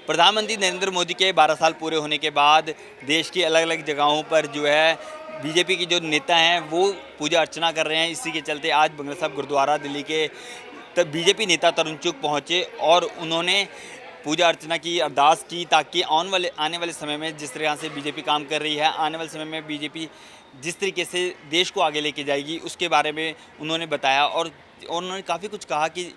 प्रधानमंत्री नरेंद्र मोदी के 12 साल पूरे होने के बाद देश की अलग अलग जगहों पर जो है बीजेपी के जो नेता हैं वो पूजा अर्चना कर रहे हैं। इसी के चलते आज बंगला साहब गुरुद्वारा दिल्ली के तब बीजेपी नेता तरुण चुग पहुंचे और उन्होंने पूजा अर्चना की, अरदास की, ताकि आने वाले समय में जिस तरह से बीजेपी काम कर रही है, आने वाले समय में बीजेपी जिस तरीके से देश को आगे लेके जाएगी उसके बारे में उन्होंने बताया। और उन्होंने काफ़ी कुछ कहा कि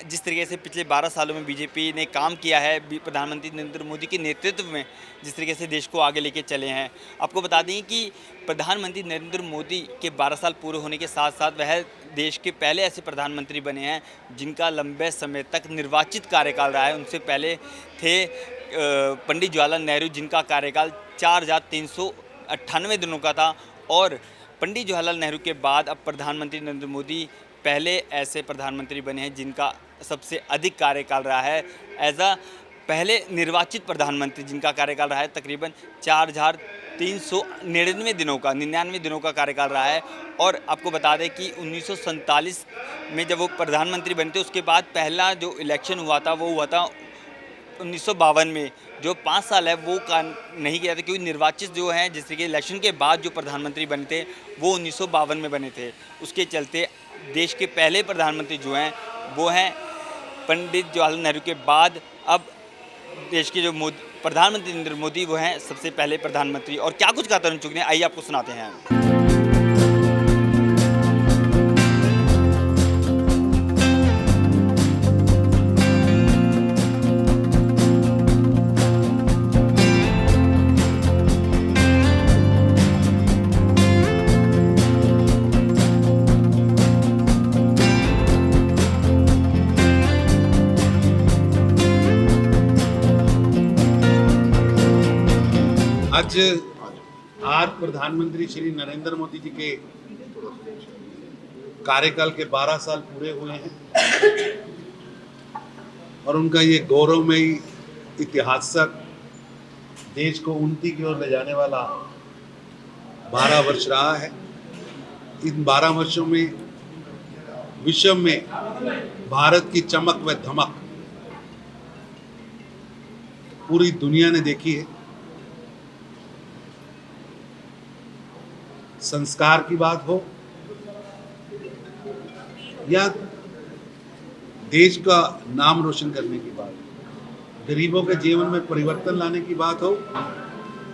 जिस तरीके से पिछले 12 सालों में बीजेपी ने काम किया है, प्रधानमंत्री नरेंद्र मोदी के नेतृत्व में जिस तरीके से देश को आगे लेके चले हैं। आपको बता दें कि प्रधानमंत्री नरेंद्र मोदी के 12 साल पूरे होने के साथ साथ वह देश के पहले ऐसे प्रधानमंत्री बने हैं जिनका लंबे समय तक निर्वाचित कार्यकाल रहा है। उनसे पहले थे पंडित जवाहरलाल नेहरू, जिनका कार्यकाल 4,398 दिनों का था। और पंडित जवाहरलाल नेहरू के बाद अब प्रधानमंत्री नरेंद्र मोदी पहले ऐसे प्रधानमंत्री बने हैं जिनका सबसे अधिक कार्यकाल रहा है। पहले निर्वाचित प्रधानमंत्री जिनका कार्यकाल रहा है तकरीबन 4,399 दिनों का, 99 दिनों का कार्यकाल रहा है। और आपको बता दें कि 1947 में जब वो प्रधानमंत्री बने थे, उसके बाद पहला जो इलेक्शन हुआ था वो हुआ था 1952 में। जो 5 साल है वो नहीं किया था, क्योंकि निर्वाचित जो हैं जैसे कि इलेक्शन के बाद जो प्रधानमंत्री बने थे वो 1952 में बने थे। उसके चलते देश के पहले प्रधानमंत्री जो हैं वो हैं पंडित जवाहरलाल नेहरू के बाद अब देश के जो प्रधानमंत्री नरेंद्र मोदी वो हैं सबसे पहले प्रधानमंत्री। और क्या कुछ कहा तरुण चुग ने, आइए आपको सुनाते हैं। आज प्रधानमंत्री श्री नरेंद्र मोदी जी के कार्यकाल के 12 साल पूरे हुए हैं और उनका ये गौरवमयी ऐतिहासिक देश को उन्नति की ओर ले जाने वाला 12 वर्ष रहा है। इन 12 वर्षों में विश्व में भारत की चमक व धमक पूरी दुनिया ने देखी है। संस्कार की बात हो या देश का नाम रोशन करने की बात हो, गरीबों के जीवन में परिवर्तन लाने की बात हो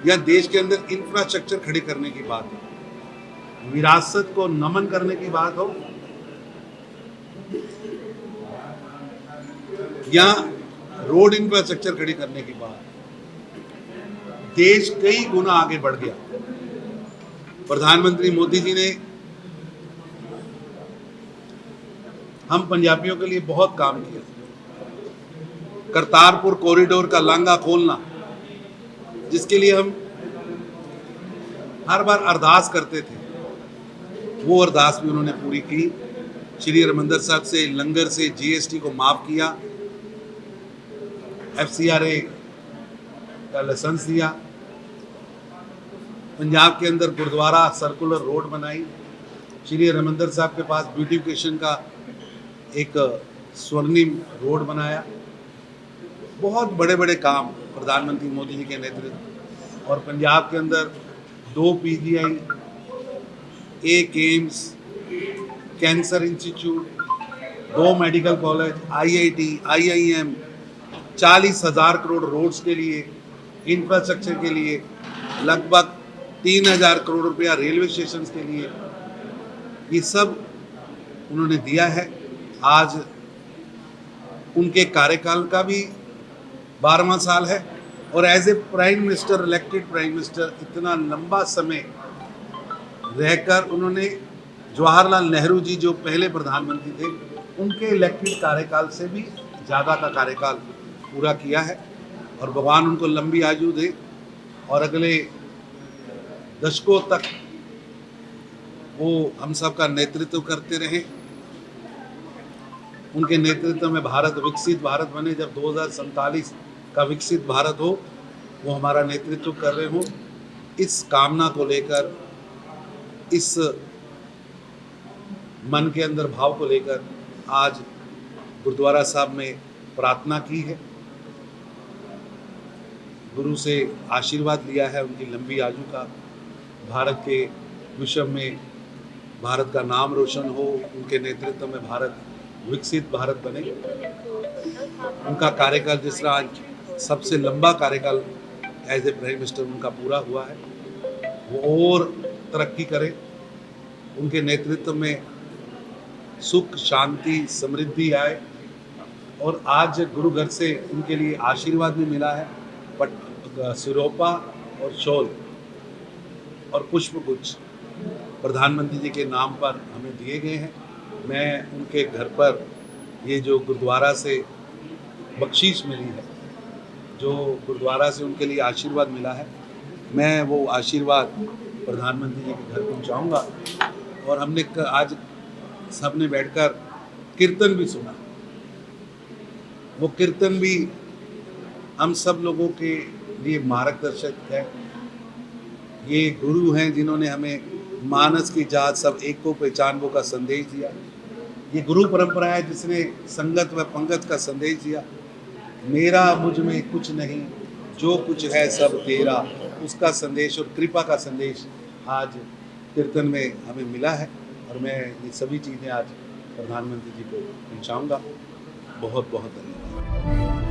या देश के अंदर इंफ्रास्ट्रक्चर खड़े करने की बात हो, विरासत को नमन करने की बात हो या रोड इंफ्रास्ट्रक्चर खड़ी करने की बात, देश कई गुना आगे बढ़ गया। प्रधानमंत्री मोदी जी ने हम पंजाबियों के लिए बहुत काम किया। करतारपुर कॉरिडोर का लांघा खोलना, जिसके लिए हम हर बार अरदास करते थे, वो अरदास भी उन्होंने पूरी की। श्री हरमंदिर साहब से लंगर से जीएसटी को माफ किया, FCRA का लाइसेंस दिया, पंजाब के अंदर गुरुद्वारा सर्कुलर रोड बनाई, श्री हरमंदिर साहब के पास ब्यूटिफिकेशन का एक स्वर्णिम रोड बनाया। बहुत बड़े बड़े काम प्रधानमंत्री मोदी जी के नेतृत्व। और पंजाब के अंदर 2 PGI, 1 AIIMS, cancer institute, 2 medical college, IIT, IIM, 40,000 crore roads के लिए, इंफ्रास्ट्रक्चर के लिए, लगभग 3,000 करोड़ रुपया रेलवे स्टेशन के लिए, ये सब उन्होंने दिया है। आज उनके कार्यकाल का भी 12वां साल है और as a prime minister, elected prime minister, इतना लंबा समय रहकर उन्होंने जवाहरलाल नेहरू जी जो पहले प्रधानमंत्री थे उनके इलेक्टेड कार्यकाल से भी ज़्यादा का कार्यकाल पूरा किया है। और भगवान उनको लंबी आयु दे और अगले दशकों तक वो हम सब का नेतृत्व करते रहे। उनके नेतृत्व में भारत विकसित भारत बने। जब 2047 का विकसित भारत हो, वो हमारा नेतृत्व कर रहे हो, इस कामना को लेकर, इस मन के अंदर भाव को लेकर आज गुरुद्वारा साहब में प्रार्थना की है। गुरु से आशीर्वाद लिया है उनकी लंबी आयु का, भारत के विश्व में भारत का नाम रोशन हो, उनके नेतृत्व में भारत विकसित भारत बने। उनका कार्यकाल जिस तरह आज सबसे लंबा कार्यकाल एज ए प्राइम मिनिस्टर उनका पूरा हुआ है, वो और तरक्की करे। उनके नेतृत्व में सुख शांति समृद्धि आए। और आज गुरु घर से उनके लिए आशीर्वाद भी मिला है, सिरोपा और शॉल और पुष्पगुच्छ प्रधानमंत्री जी के नाम पर हमें दिए गए हैं। मैं उनके घर पर ये जो गुरुद्वारा से बख्शीश मिली है, जो गुरुद्वारा से उनके लिए आशीर्वाद मिला है, मैं वो आशीर्वाद प्रधानमंत्री जी के घर पहुंचाऊंगा। और हमने आज सबने बैठकर कीर्तन भी सुना। वो कीर्तन भी हम सब लोगों के लिए मार्गदर्शक है। ये गुरु हैं जिन्होंने हमें मानस की जात सब एक को पहचानबो का संदेश दिया। ये गुरु परंपरा है जिसने संगत व पंगत का संदेश दिया। मेरा मुझ में कुछ नहीं, जो कुछ है सब तेरा, उसका संदेश और कृपा का संदेश आज कीर्तन में हमें मिला है। और मैं ये सभी चीज़ें आज प्रधानमंत्री जी को पहुँचाऊँगा। बहुत बहुत धन्यवाद।